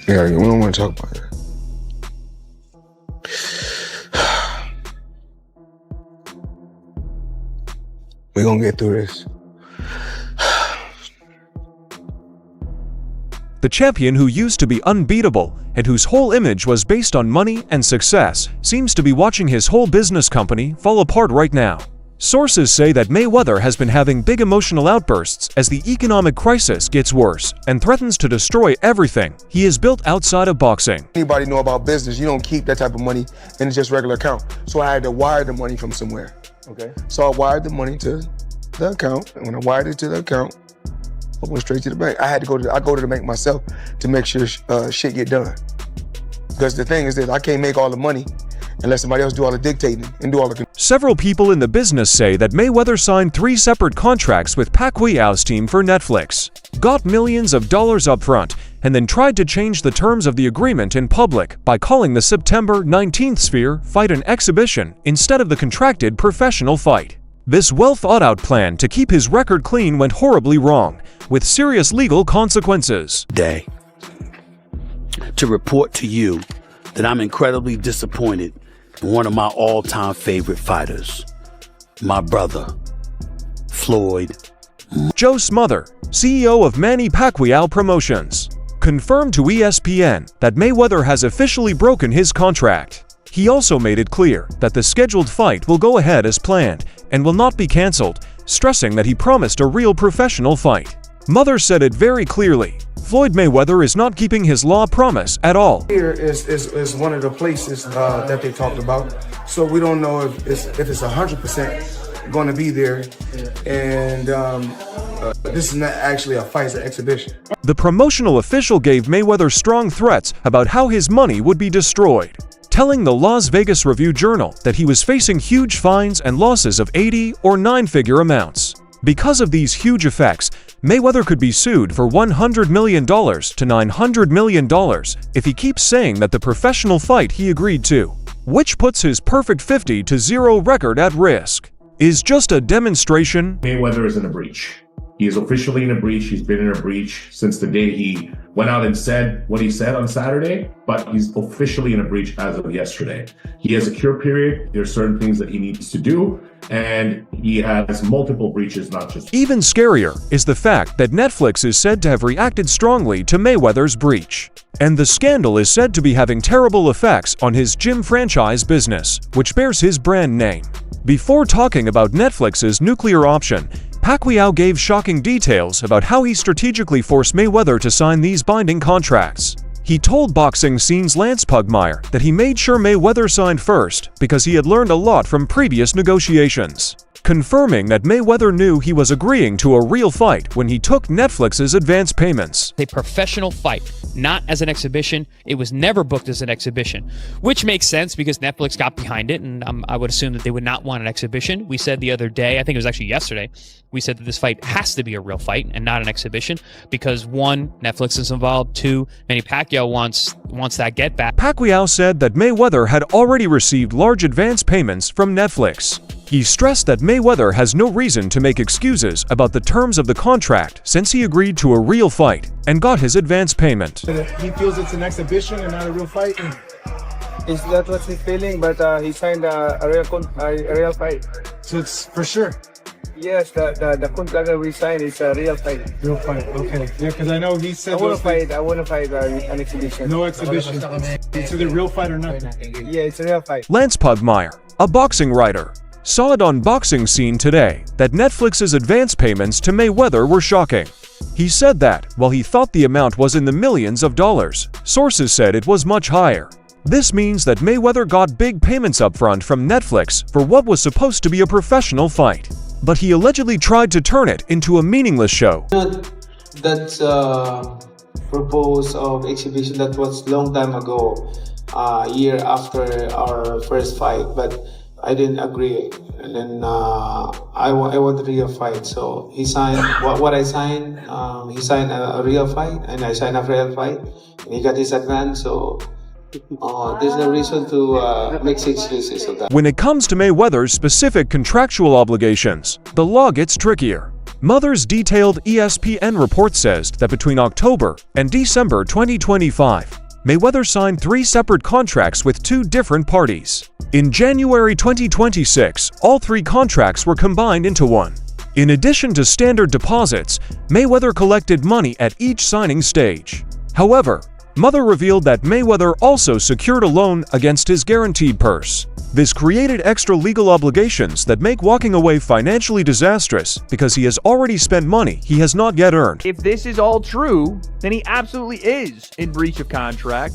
Yeah, we don't want to talk about that. We're gonna get through this. The champion, who used to be unbeatable and whose whole image was based on money and success, seems to be watching his whole business company fall apart right now. Sources say that Mayweather has been having big emotional outbursts as the economic crisis gets worse and threatens to destroy everything he has built outside of boxing. Anybody know about business, you don't keep that type of money in just regular account. So I had to wire the money from somewhere. Okay. So I wired the money to the account, and when I wired it to the account, I went straight to the bank. I go to the bank myself to make sure shit get done. Because the thing is that I can't make all the money unless somebody else do all the dictating and do all the... Several people in the business say that Mayweather signed 3 separate contracts with Pacquiao's team for Netflix, got millions of dollars up front, and then tried to change the terms of the agreement in public by calling the September 19th Sphere fight an exhibition instead of the contracted professional fight. This well-thought-out plan to keep his record clean went horribly wrong, with serious legal consequences. Day to report to you that I'm incredibly disappointed in one of my all-time favorite fighters, my brother, Floyd. Joe Smother, CEO of Manny Pacquiao Promotions, confirmed to ESPN that Mayweather has officially broken his contract. He also made it clear that the scheduled fight will go ahead as planned and will not be cancelled, stressing that he promised a real professional fight. Mother said it very clearly. Floyd Mayweather is not keeping his law promise at all. Here is one of the places that they talked about. So we don't know if it's 100% going to be there. And this is not actually a fight, it's an exhibition. The promotional official gave Mayweather strong threats about how his money would be destroyed, telling the Las Vegas Review-Journal that he was facing huge fines and losses of 80 or 9-figure amounts. Because of these huge effects, Mayweather could be sued for $100 million to $900 million if he keeps saying that the professional fight he agreed to, which puts his perfect 50-0 record at risk, is just a demonstration. Mayweather is in a breach. He is officially in a breach. He's been in a breach since the day he went out and said what he said on Saturday, but he's officially in a breach as of yesterday. He has a cure period. There are certain things that he needs to do, and he has multiple breaches, not just... Even scarier is the fact that Netflix is said to have reacted strongly to Mayweather's breach. And the scandal is said to be having terrible effects on his gym franchise business, which bears his brand name. Before talking about Netflix's nuclear option, Pacquiao gave shocking details about how he strategically forced Mayweather to sign these binding contracts. He told Boxing Scene's Lance Pugmire that he made sure Mayweather signed first because he had learned a lot from previous negotiations, confirming that Mayweather knew he was agreeing to a real fight when he took Netflix's advance payments. A professional fight, not as an exhibition. It was never booked as an exhibition, which makes sense because Netflix got behind it, and I would assume that they would not want an exhibition. We said the other day, I think it was actually yesterday, we said that this fight has to be a real fight and not an exhibition because 1, Netflix is involved, 2, Manny Pacquiao wants that get back. Pacquiao said that Mayweather had already received large advance payments from Netflix. He stressed that Mayweather has no reason to make excuses about the terms of the contract since he agreed to a real fight and got his advance payment. He feels it's an exhibition and not a real fight. Is that what he's feeling? But he signed a real fight. So it's for sure. Yes, the contract that we signed is a real fight. Real fight, okay. Yeah, because I know he said... I want to fight an exhibition. No exhibition. It's either real fight or nothing. Yeah, it's a real fight. Lance Pugmire, a boxing writer, saw it on Boxing Scene today that Netflix's advance payments to Mayweather were shocking. He said that, while he thought the amount was in the millions of dollars, sources said it was much higher. This means that Mayweather got big payments up front from Netflix for what was supposed to be a professional fight. But he allegedly tried to turn it into a meaningless show. That's proposed of exhibition that was long time ago, year after our first fight, but I didn't agree. And then I want a real fight. So he signed what I signed. He signed a real fight, and I signed a real fight. And he got his advance. So there's no reason to make excuses of that. When it comes to Mayweather's specific contractual obligations, the law gets trickier. Mother's detailed ESPN report says that between October and December 2025, Mayweather signed 3 separate contracts with 2 different parties. In January 2026, all 3 contracts were combined into one. In addition to standard deposits, Mayweather collected money at each signing stage. However, Mother revealed that Mayweather also secured a loan against his guaranteed purse. This created extra legal obligations that make walking away financially disastrous because he has already spent money he has not yet earned. If this is all true, then he absolutely is in breach of contract,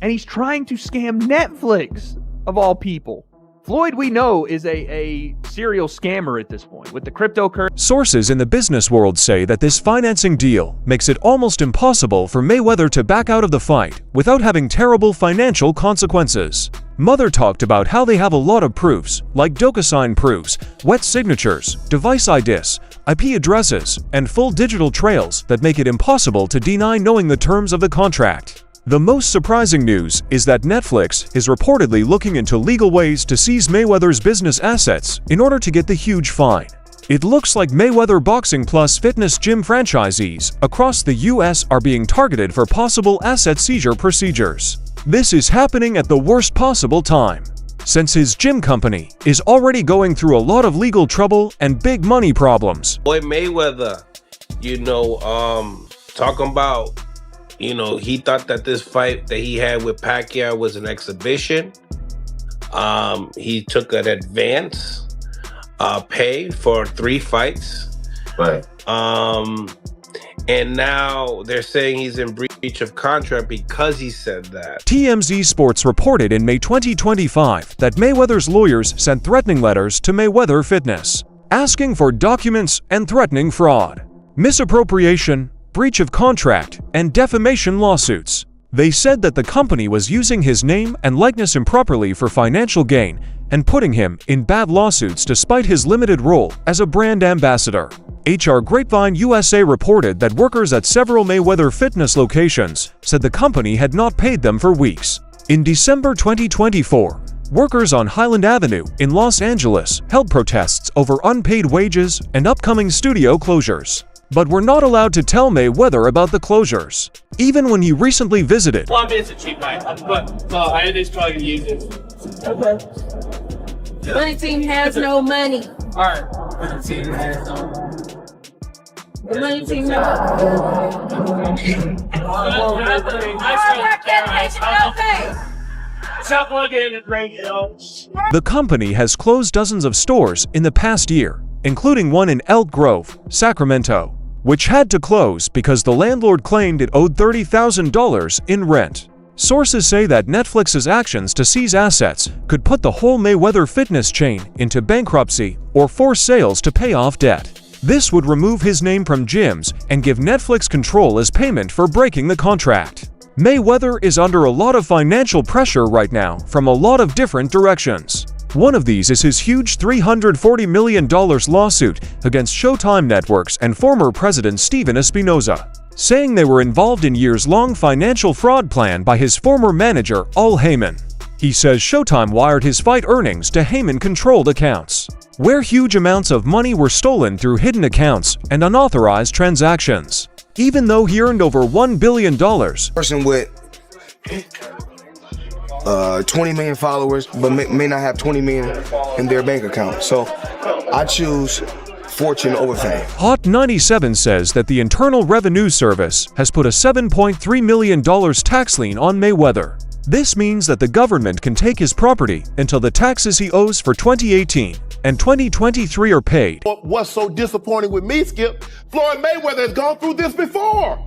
and he's trying to scam Netflix, of all people. Floyd, we know, is a serial scammer at this point with the cryptocurrency. Sources in the business world say that this financing deal makes it almost impossible for Mayweather to back out of the fight without having terrible financial consequences. Mother talked about how they have a lot of proofs, like DocuSign proofs, wet signatures, device IDs, IP addresses, and full digital trails that make it impossible to deny knowing the terms of the contract. The most surprising news is that Netflix is reportedly looking into legal ways to seize Mayweather's business assets in order to get the huge fine. It looks like Mayweather Boxing Plus fitness gym franchisees across the US are being targeted for possible asset seizure procedures. This is happening at the worst possible time, since his gym company is already going through a lot of legal trouble and big money problems. Floyd Mayweather, talking about, he thought that this fight that he had with Pacquiao was an exhibition. He took an advance pay for 3 fights. Right. And now they're saying he's in breach of contract because he said that. TMZ Sports reported in May 2025 that Mayweather's lawyers sent threatening letters to Mayweather Fitness, asking for documents and threatening fraud, misappropriation, breach of contract, and defamation lawsuits. They said that the company was using his name and likeness improperly for financial gain and putting him in bad lawsuits despite his limited role as a brand ambassador. HR Grapevine USA reported that workers at several Mayweather fitness locations said the company had not paid them for weeks. In December 2024, workers on Highland Avenue in Los Angeles held protests over unpaid wages and upcoming studio closures, but were not allowed to tell Mayweather about the closures, even when he recently visited. Well, I mean, it's a cheap night, but I had this trying to use it. Okay. Money team has no money. Alright. Money team has no money. The money team has The company has closed dozens of stores in the past year, including one in Elk Grove, Sacramento, which had to close because the landlord claimed it owed $30,000 in rent. Sources say that Netflix's actions to seize assets could put the whole Mayweather fitness chain into bankruptcy or force sales to pay off debt. This would remove his name from gyms and give Netflix control as payment for breaking the contract. Mayweather is under a lot of financial pressure right now from a lot of different directions. One of these is his huge $340 million lawsuit against Showtime Networks and former President Steven Espinoza, saying they were involved in years-long financial fraud plan by his former manager, Al Heyman. He says Showtime wired his fight earnings to Heyman-controlled accounts, where huge amounts of money were stolen through hidden accounts and unauthorized transactions, even though he earned over $1 billion. Person with 20 million followers, but may not have 20 million in their bank account. So I choose fortune over fame. Hot 97 says that the Internal Revenue Service has put a $7.3 million tax lien on Mayweather. This means that the government can take his property until the taxes he owes for 2018 and 2023 are paid. What's so disappointing with me, Skip, Floyd Mayweather has gone through this before.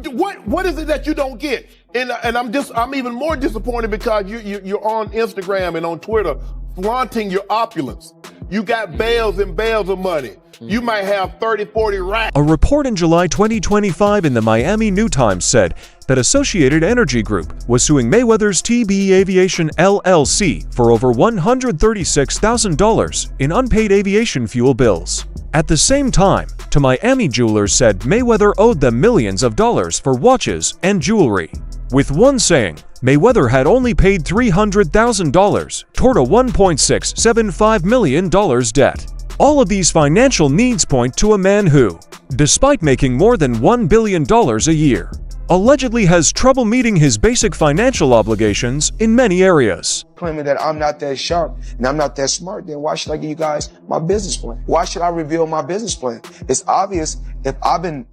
What is it that you don't get? And I'm even more disappointed because you're on Instagram and on Twitter flaunting your opulence. You got bales and bales of money. You might have 30, 40 racks. A report in July 2025 in the Miami New Times said that Associated Energy Group was suing Mayweather's TB Aviation LLC for over $136,000 in unpaid aviation fuel bills. At the same time, To Miami Jewelers said Mayweather owed them millions of dollars for watches and jewelry, with one saying Mayweather had only paid $300,000 toward a $1.675 million debt. All of these financial needs point to a man who, despite making more than $1 billion a year, allegedly has trouble meeting his basic financial obligations in many areas. Claiming that I'm not that sharp and I'm not that smart, then why should I give you guys my business plan? Why should I reveal my business plan? It's obvious if I've been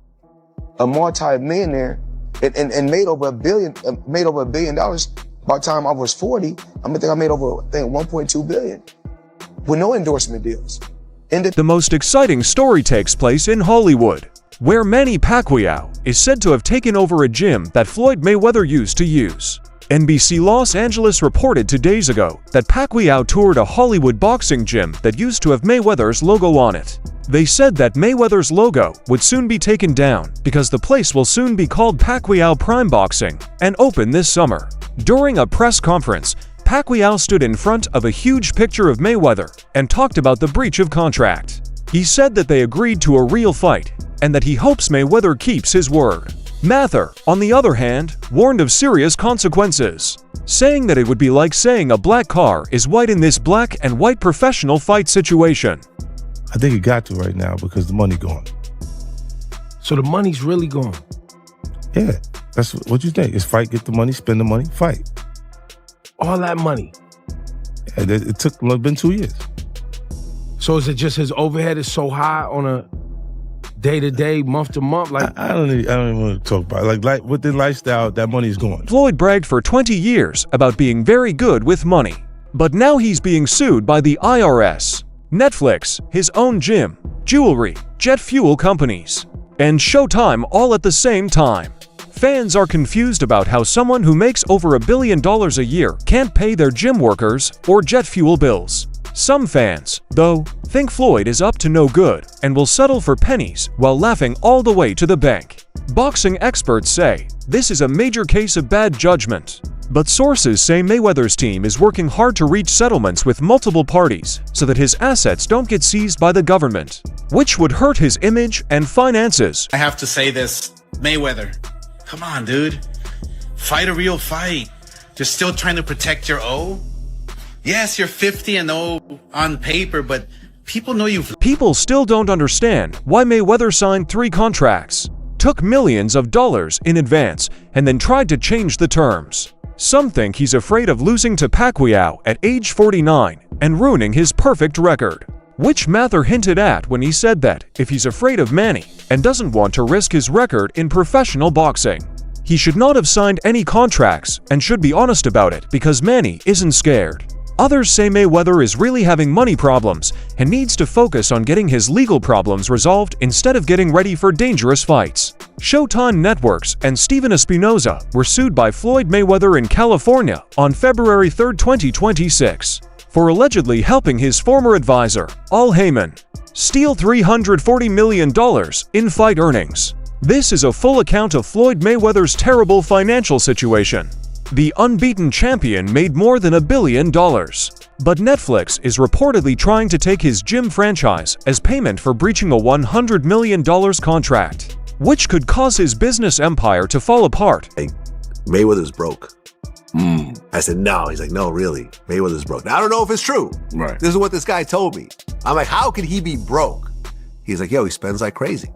a multi-millionaire and made over $1 billion by the time I was 40, I think I made over, $1.2 billion with no endorsement deals. The most exciting story takes place in Hollywood, where Manny Pacquiao is said to have taken over a gym that Floyd Mayweather used to use. NBC Los Angeles reported 2 days ago that Pacquiao toured a Hollywood boxing gym that used to have Mayweather's logo on it. They said that Mayweather's logo would soon be taken down because the place will soon be called Pacquiao Prime Boxing and open this summer. During a press conference, Pacquiao stood in front of a huge picture of Mayweather and talked about the breach of contract. He said that they agreed to a real fight and that he hopes Mayweather keeps his word. Mather, on the other hand, warned of serious consequences, saying that it would be like saying a black car is white in this black and white professional fight situation. I think it got to right now because the money gone. So the money's really gone? Yeah, that's what you think. It's fight, get the money, spend the money, fight. All that money? Yeah, it's been 2 years. So is it just his overhead is so high on a day-to-day, month-to-month? Like I don't even want to talk about it. Like with the lifestyle, that money's gone. Floyd bragged for 20 years about being very good with money. But now he's being sued by the IRS, Netflix, his own gym, jewelry, jet fuel companies, and Showtime all at the same time. Fans are confused about how someone who makes over $1 billion a year can't pay their gym workers or jet fuel bills. Some fans, though, think Floyd is up to no good and will settle for pennies while laughing all the way to the bank. Boxing experts say this is a major case of bad judgment. But sources say Mayweather's team is working hard to reach settlements with multiple parties so that his assets don't get seized by the government, which would hurt his image and finances. I have to say this, Mayweather, come on, dude. Fight a real fight. You're still trying to protect your O? Yes, you're 50-0 on paper, but people know you've... People still don't understand why Mayweather signed 3 contracts, took millions of dollars in advance, and then tried to change the terms. Some think he's afraid of losing to Pacquiao at age 49 and ruining his perfect record, which Mather hinted at when he said that if he's afraid of Manny and doesn't want to risk his record in professional boxing, he should not have signed any contracts and should be honest about it because Manny isn't scared. Others say Mayweather is really having money problems and needs to focus on getting his legal problems resolved instead of getting ready for dangerous fights. Showtime Networks and Steven Espinoza were sued by Floyd Mayweather in California on February 3, 2026, for allegedly helping his former advisor, Al Haymon, steal $340 million in fight earnings. This is a full account of Floyd Mayweather's terrible financial situation. The unbeaten champion made more than $1 billion, but Netflix is reportedly trying to take his gym franchise as payment for breaching a $100 million contract, which could cause his business empire to fall apart. Hey, Mayweather's broke. I said, no. He's like, no, really. Mayweather's broke. Now, I don't know if it's true. Right. This is what this guy told me. I'm like, how could he be broke? He's like, yo, he spends like crazy.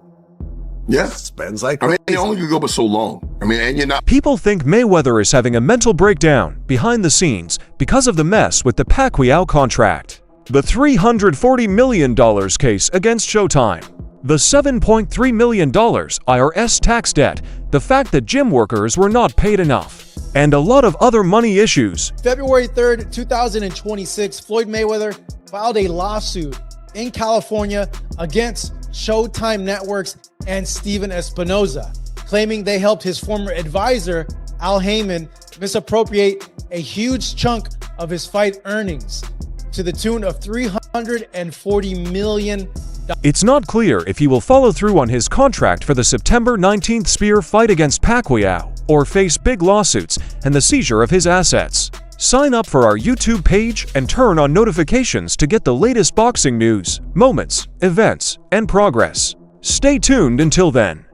Yeah. Spends like I crazy. mean, it only could go but so long. I mean, and you're not... People think Mayweather is having a mental breakdown behind the scenes because of the mess with the Pacquiao contract, the $340 million case against Showtime, the $7.3 million IRS tax debt, the fact that gym workers were not paid enough, and a lot of other money issues. February 3rd, 2026, Floyd Mayweather filed a lawsuit in California against Showtime Networks and Steven Espinoza, claiming they helped his former advisor, Al Haymon, misappropriate a huge chunk of his fight earnings to the tune of $340 million. It's not clear if he will follow through on his contract for the September 19th Spear fight against Pacquiao or face big lawsuits and the seizure of his assets. Sign up for our YouTube page and turn on notifications to get the latest boxing news, moments, events, and progress. Stay tuned until then.